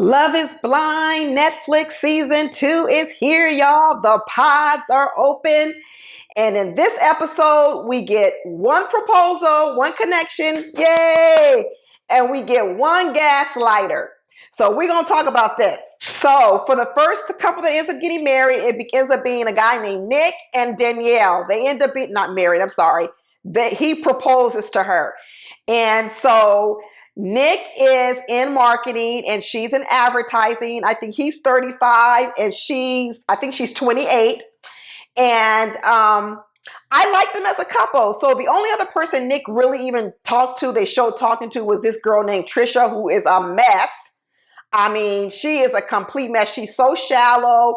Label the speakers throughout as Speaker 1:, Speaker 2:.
Speaker 1: Love is Blind Netflix season 2 is here, y'all. The pods are open. And in this episode, we get one proposal, one connection, yay! And we get one gaslighter. So we're going to talk about this. So for the first couple that ends up getting married, it ends up being a guy named Nick and Danielle. They end up being, not married, I'm sorry. He proposes to her. And so Nick is in marketing and she's in advertising. I think he's 35 and I think she's 28. And I like them as a couple. So the only other person Nick really even they showed talking to was this girl named Trisha, who is a mess. I mean, she is a complete mess. She's so shallow.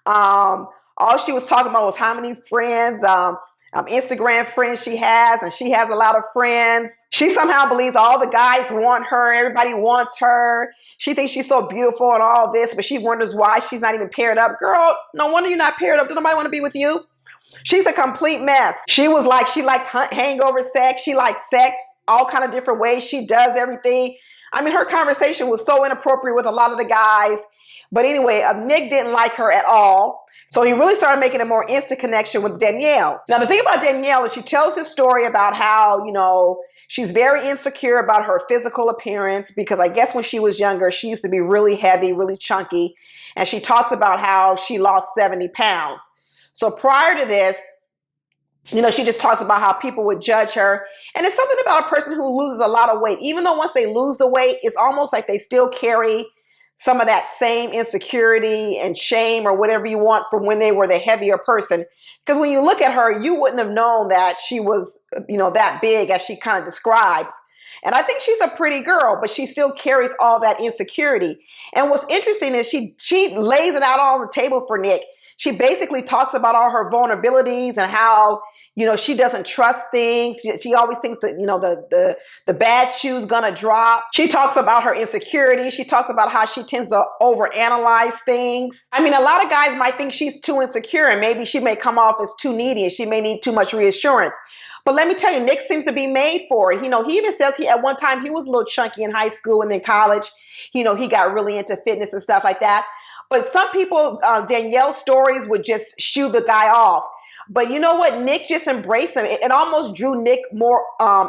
Speaker 1: All she was talking about was how many friends, Instagram friends she has, and she has a lot of friends. She somehow believes all the guys want her. Everybody wants her. She thinks she's so beautiful and all this, but she wonders why she's not even paired up. Girl, no wonder you're not paired up. Does nobody want to be with you? She's a complete mess. She likes hangover sex. She likes sex all kind of different ways. She does everything. I mean, her conversation was so inappropriate with a lot of the guys. But anyway, Nick didn't like her at all. So he really started making a more instant connection with Danielle. Now, the thing about Danielle is she tells this story about how, she's very insecure about her physical appearance because I guess when she was younger, she used to be really heavy, really chunky. And she talks about how she lost 70 pounds. So prior to this, she just talks about how people would judge her. And it's something about a person who loses a lot of weight. Even though once they lose the weight, it's almost like they still carry some of that same insecurity and shame or whatever you want from when they were the heavier person. Because when you look at her, you wouldn't have known that she was, that big as she kind of describes. And I think she's a pretty girl, but she still carries all that insecurity. And what's interesting is she lays it out on the table for Nick. She basically talks about all her vulnerabilities and how, she doesn't trust things. She always thinks that, the bad shoe's gonna drop. She talks about her insecurity. She talks about how she tends to overanalyze things. I mean, a lot of guys might think she's too insecure and maybe she may come off as too needy and she may need too much reassurance. But let me tell you, Nick seems to be made for it. He even says at one time he was a little chunky in high school and then college. He got really into fitness and stuff like that. But some people, Danielle's stories would just shoo the guy off. But you know what? Nick just embraced him. It almost drew Nick more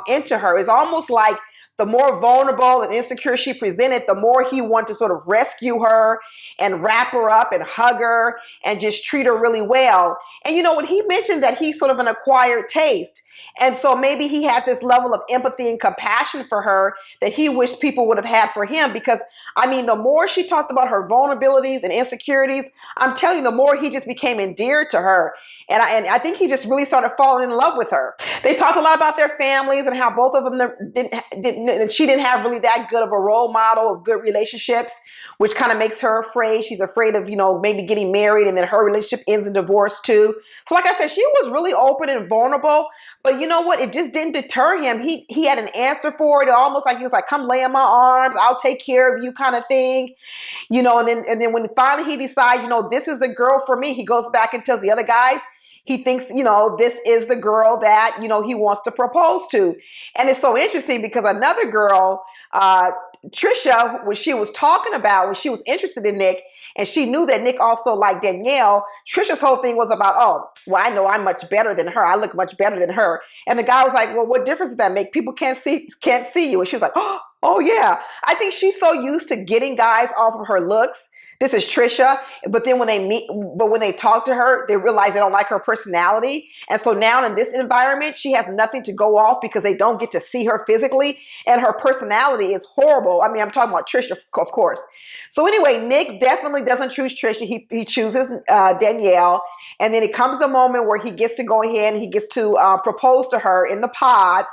Speaker 1: into her. It's almost like the more vulnerable and insecure she presented, the more he wanted to sort of rescue her and wrap her up and hug her and just treat her really well. And when he mentioned that he's sort of an acquired taste. And so maybe he had this level of empathy and compassion for her that he wished people would have had for him. Because, the more she talked about her vulnerabilities and insecurities, I'm telling you, the more he just became endeared to her. And I think he just really started falling in love with her. They talked a lot about their families and how both of them she didn't have really that good of a role model of good relationships, which kind of makes her afraid. She's afraid of, maybe getting married and then her relationship ends in divorce too. So like I said, she was really open and vulnerable. But you know what? It just didn't deter him. He had an answer for it. Almost like he was like, come lay in my arms. I'll take care of you kind of thing. And then when finally he decides, this is the girl for me, he goes back and tells the other guys, he thinks, this is the girl that, he wants to propose to. And it's so interesting because another girl, Trisha, when she was interested in Nick, and she knew that Nick also liked Danielle, Trisha's whole thing was about, oh, well, I know I'm much better than her. I look much better than her. And the guy was like, well, what difference does that make? People can't see you. And she was like, oh yeah. I think she's so used to getting guys off of her looks. This is Trisha. But then when they talk to her, they realize they don't like her personality. And so now in this environment, she has nothing to go off because they don't get to see her physically. And her personality is horrible. I'm talking about Trisha, of course. So anyway, Nick definitely doesn't choose Trisha. He chooses Danielle. And then it comes the moment where he gets to go ahead and he gets to propose to her in the pods,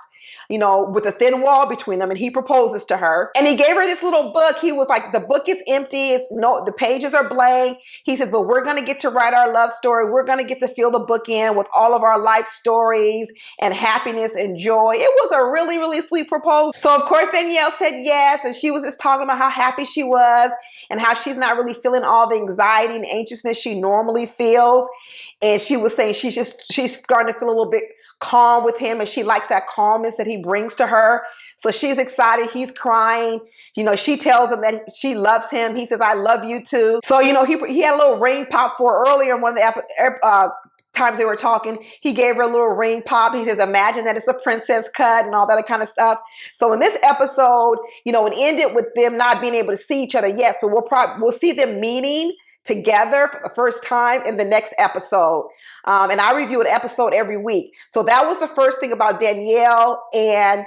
Speaker 1: with a thin wall between them, and he proposes to her. And he gave her this little book. He was like, the book is empty. The pages are blank. He says, but we're going to get to write our love story. We're going to get to fill the book in with all of our life stories and happiness and joy. It was a really, really sweet proposal. So of course, Danielle said yes. And she was just talking about how happy she was and how she's not really feeling all the anxiety and anxiousness she normally feels. And she was saying she's starting to feel a little bit calm with him, and she likes that calmness that he brings to her. So she's excited. He's crying. She tells him that she loves him. He says, I love you too. So, he had a little ring pop for her earlier in one of the times they were talking. He gave her a little ring pop. He says, imagine that it's a princess cut and all that kind of stuff. So in this episode, it ended with them not being able to see each other yet. So we'll see them meeting together for the first time in the next episode. And I review an episode every week. So that was the first thing about Danielle and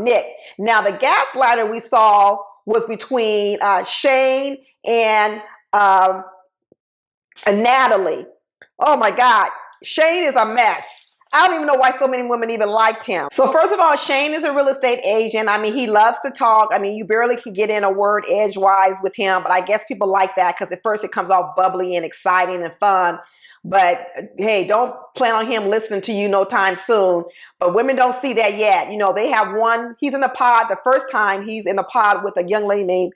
Speaker 1: Nick. Now, the gaslighter we saw was between Shane and Natalie. Oh my God, Shane is a mess. I don't even know why so many women even liked him. So first of all, Shane is a real estate agent. I mean, he loves to talk. I mean, you barely can get in a word edgewise with him, but I guess people like that because at first it comes off bubbly and exciting and fun. But hey, don't plan on him listening to you no time soon. But women don't see that yet. They have one, he's in the pod. The first time he's in the pod with a young lady named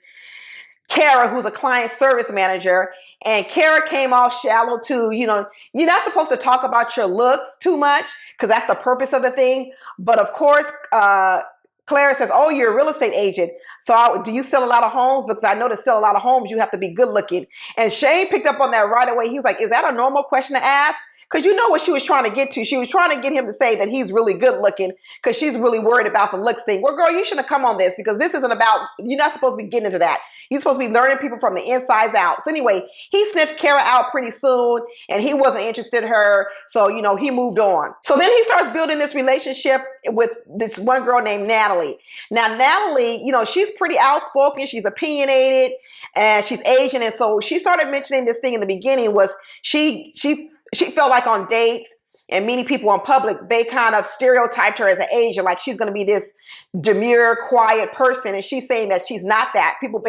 Speaker 1: Kara, who's a client service manager. And Kara came off shallow too. You're not supposed to talk about your looks too much because that's the purpose of the thing. But of course, Clara says, oh, you're a real estate agent. So do you sell a lot of homes? Because I know to sell a lot of homes, you have to be good looking. And Shane picked up on that right away. He was like, is that a normal question to ask? Because you know what she was trying to get to. She was trying to get him to say that he's really good looking because she's really worried about the looks thing. Well, girl, you shouldn't have come on this because this isn't about, you're not supposed to be getting into that. You're supposed to be learning people from the insides out. So anyway, he sniffed Kara out pretty soon and he wasn't interested in her. So, he moved on. So then he starts building this relationship with this one girl named Natalie. Now, Natalie, she's pretty outspoken. She's opinionated and she's Asian. And so she started mentioning this thing in the beginning was she felt like on dates and meeting people in public, they kind of stereotyped her as an Asian, like she's going to be this demure, quiet person. And she's saying that she's not that. People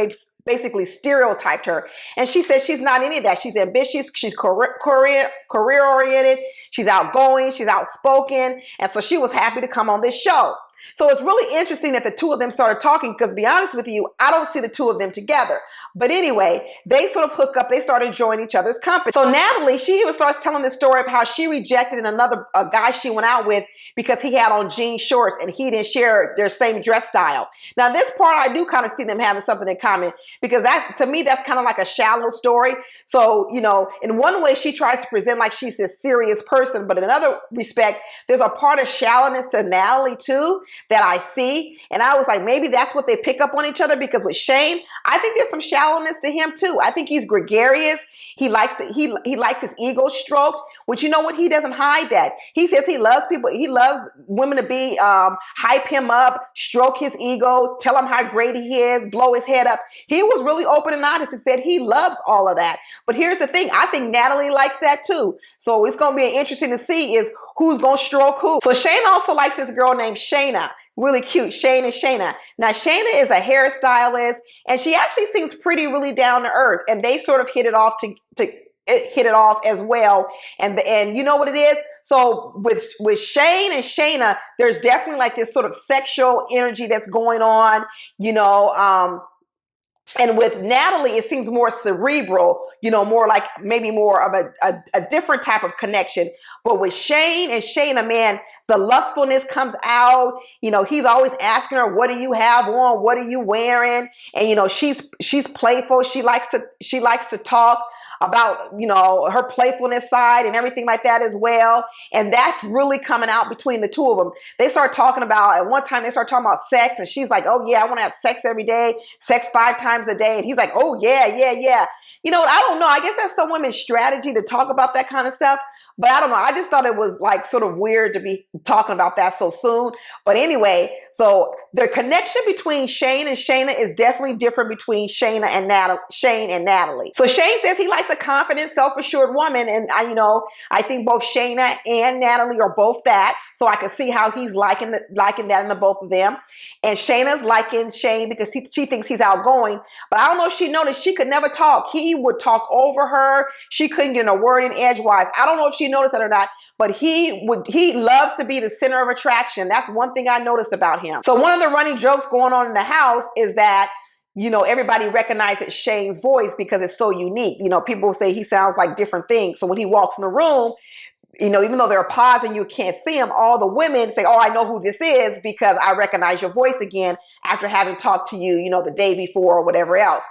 Speaker 1: basically stereotyped her. And she says she's not any of that. She's ambitious. She's career-oriented. She's outgoing. She's outspoken. And so she was happy to come on this show. So it's really interesting that the two of them started talking because to be honest with you, I don't see the two of them together. But anyway, they sort of hook up. They started joining each other's company. So Natalie, she even starts telling the story of how she rejected a guy she went out with because he had on jean shorts and he didn't share their same dress style. Now this part, I do kind of see them having something in common because that, to me, that's kind of like a shallow story. So, in one way she tries to present like she's this serious person, but in another respect, there's a part of shallowness to Natalie too that I see. And I was like, maybe that's what they pick up on each other because with Shane, I think there's some shallowness to him too. I think he's gregarious. He likes his ego stroked, which you know what? He doesn't hide that. He says he loves people. He loves women to be, hype him up, stroke his ego, tell him how great he is, blow his head up. He was really open and honest and said he loves all of that. But here's the thing. I think Natalie likes that too. So it's going to be interesting to see is who's going to stroke who. So Shane also likes this girl named Shayna. Really cute, Shane and Shayna. Now, Shayna is a hairstylist, and she actually seems really down to earth. And they sort of hit it off as well. And you know what it is? So with Shane and Shayna, there's definitely like this sort of sexual energy that's going on, and with Natalie, it seems more cerebral, more like maybe more of a different type of connection. But with Shane and Shayna, man, the lustfulness comes out. He's always asking her, what do you have on? What are you wearing? And, she's playful. She likes to talk about, her playfulness side and everything like that as well. And that's really coming out between the two of them. They start talking about, at one time they start talking about sex and she's like, oh yeah, I want to have sex every day, sex 5 times a day. And he's like, oh yeah. I don't know. I guess that's some women's strategy to talk about that kind of stuff. But I don't know. I just thought it was like sort of weird to be talking about that so soon. But anyway, so the connection between Shane and Shayna is definitely different between Shane and Natalie. So Shane says he likes a confident, self-assured woman. And I think both Shayna and Natalie are both that. So I can see how he's liking that in the both of them. And Shayna's liking Shane because she thinks he's outgoing. But I don't know if she noticed she could never talk. He would talk over her. She couldn't get a word in edgewise. I don't know if she noticed that or not, but he loves to be the center of attraction. That's one thing I noticed about him. So one of the running jokes going on in the house is that everybody recognizes Shane's voice because it's so unique. People say he sounds like different things. So when he walks in the room, even though there are pods and you can't see them, all the women say, oh, I know who this is because I recognize your voice again after having talked to you, the day before or whatever else.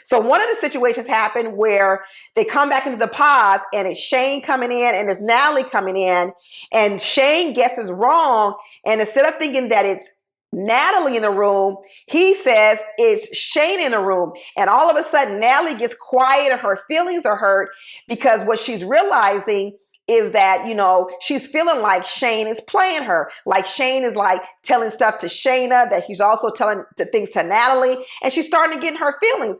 Speaker 1: So one of the situations happened where they come back into the pods and it's Shane coming in and it's Natalie coming in, and Shane guesses wrong. And instead of thinking that it's Natalie in the room, he says it's Shane in the room. And all of a sudden, Natalie gets quiet and her feelings are hurt because what she's realizing is that, she's feeling like Shane is playing her. Like Shane is like telling stuff to Shayna that he's also telling things to Natalie. And she's starting to get in her feelings,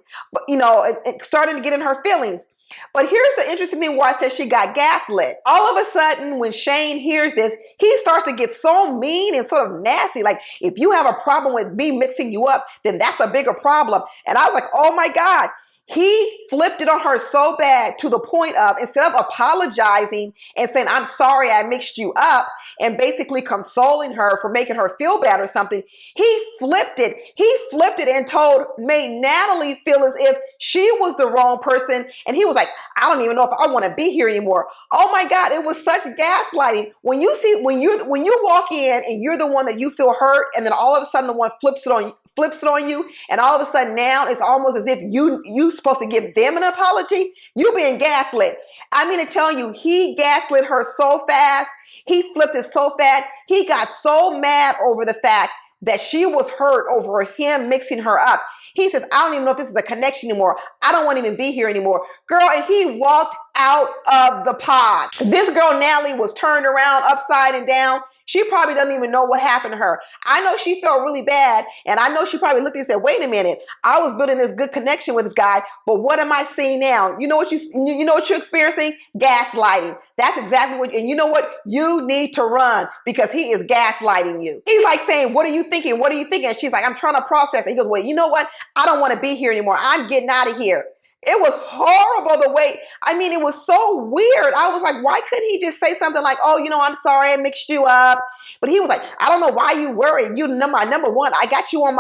Speaker 1: starting to get in her feelings. But here's the interesting thing why I said she got gaslit. All of a sudden, when Shane hears this, he starts to get so mean and sort of nasty. Like, if you have a problem with me mixing you up, then that's a bigger problem. And I was like, oh my God. He flipped it on her so bad to the point of, instead of apologizing and saying, I'm sorry I mixed you up, and basically consoling her for making her feel bad or something, he flipped it. He flipped it and made Natalie feel as if she was the wrong person. And he was like, I don't even know if I want to be here anymore. Oh my God, it was such gaslighting. When you walk in and you're the one that you feel hurt, and then all of a sudden the one flips it on you, and all of a sudden now it's almost as if you supposed to give them an apology. You being gaslit. I mean, to tell you, he gaslit her so fast. He flipped it so fast. He got so mad over the fact that she was hurt over him mixing her up. He says, I don't even know if this is a connection anymore. I don't want to even be here anymore. Girl, and he walked out of the pod. This girl, Natalie, was turned around upside and down. She probably doesn't even know what happened to her. I know she felt really bad, and I know she probably looked and said, wait a minute, I was building this good connection with this guy, but what am I seeing now? You know what you're experiencing? Gaslighting. That's exactly what, and you know what? You need to run because he is gaslighting you. He's like saying, what are you thinking? What are you thinking? And she's like, I'm trying to process it. He goes, well, you know what? I don't want to be here anymore. I'm getting out of here. It was horrible the way, it was so weird. I was like, why couldn't he just say something like, oh, I'm sorry I mixed you up. But he was like, I don't know why you worried. You my number one. I got you on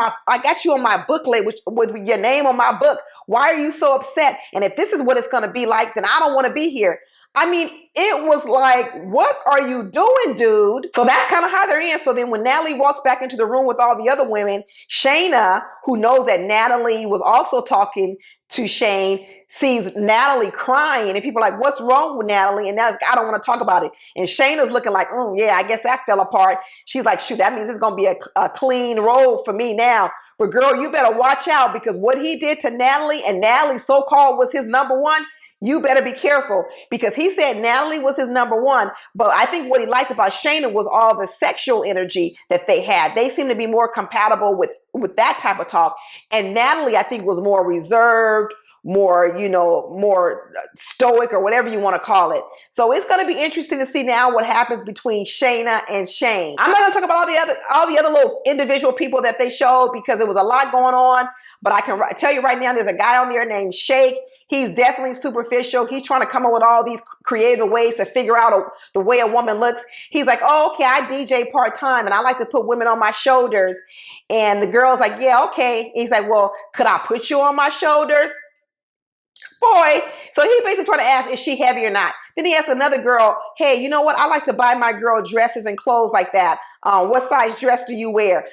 Speaker 1: my booklet with your name on my book. Why are you so upset? And if this is what it's going to be like, then I don't want to be here. It was like, what are you doing, dude? So that's kind of how they're in. So then when Natalie walks back into the room with all the other women, Shayna, who knows that Natalie was also talking to Shane, sees Natalie crying, and people are like, what's wrong with Natalie? And Natalie's like, I don't want to talk about it. And Shayna's looking like, yeah, I guess that fell apart. She's like, shoot, that means it's going to be a clean road for me now. But girl, you better watch out, because what he did to Natalie, and Natalie so-called was his number one, you better be careful, because he said Natalie was his number one. But I think what he liked about Shayna was all the sexual energy that they had. They seemed to be more compatible with that type of talk. And Natalie, I think, was more reserved, more stoic, or whatever you want to call it. So it's going to be interesting to see now what happens between Shayna and Shane. I'm not going to talk about all the other little individual people that they showed, because there was a lot going on. But I can tell you right now, there's a guy on there named Shake. He's definitely superficial. He's trying to come up with all these creative ways to figure out the way a woman looks. He's like, oh, okay, I DJ part-time, and I like to put women on my shoulders. And the girl's like, yeah, okay. He's like, well, could I put you on my shoulders? Boy. So he basically trying to ask, is she heavy or not? Then he asked another girl, hey, you know what? I like to buy my girl dresses and clothes like that. What size dress do you wear?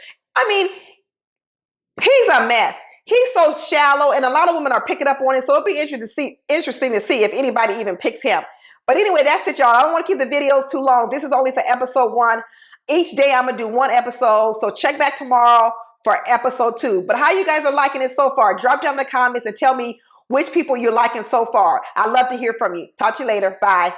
Speaker 1: He's a mess. He's so shallow, and a lot of women are picking up on it. So it'll be interesting to see if anybody even picks him. But anyway, that's it, y'all. I don't want to keep the videos too long. This is only for episode 1. Each day I'm going to do 1 episode. So check back tomorrow for episode 2. But how you guys are liking it so far? Drop down in the comments and tell me which people you're liking so far. I'd love to hear from you. Talk to you later. Bye.